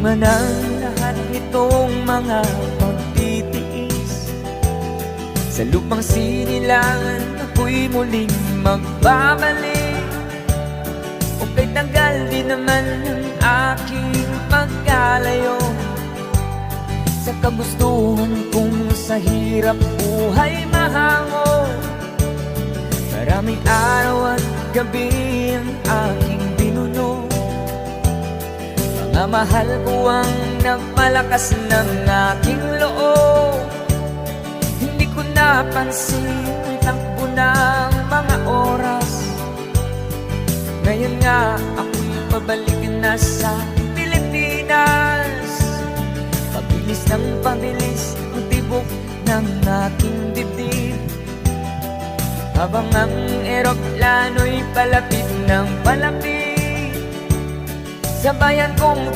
man ang lahat nitong mga pagtitiis, sa lupang sinilangan ako'y muling magbabalik. O kay tagal din naman ang aking pagkalayo sa kagustuhan kong sa hirap buhay mahango. Maraming araw at gabi ang aking binuno, mga mahal ko ang nagpalakas ng aking loob. Hindi ko napansin ang takbo ng mga oras. Ngayon nga ako'y pabalik na sa Pilipinas. Pabilis ng pabilis ang tibok ng aking dibdib, habang ang eroplano'y palapit ng palapit sa bayan kong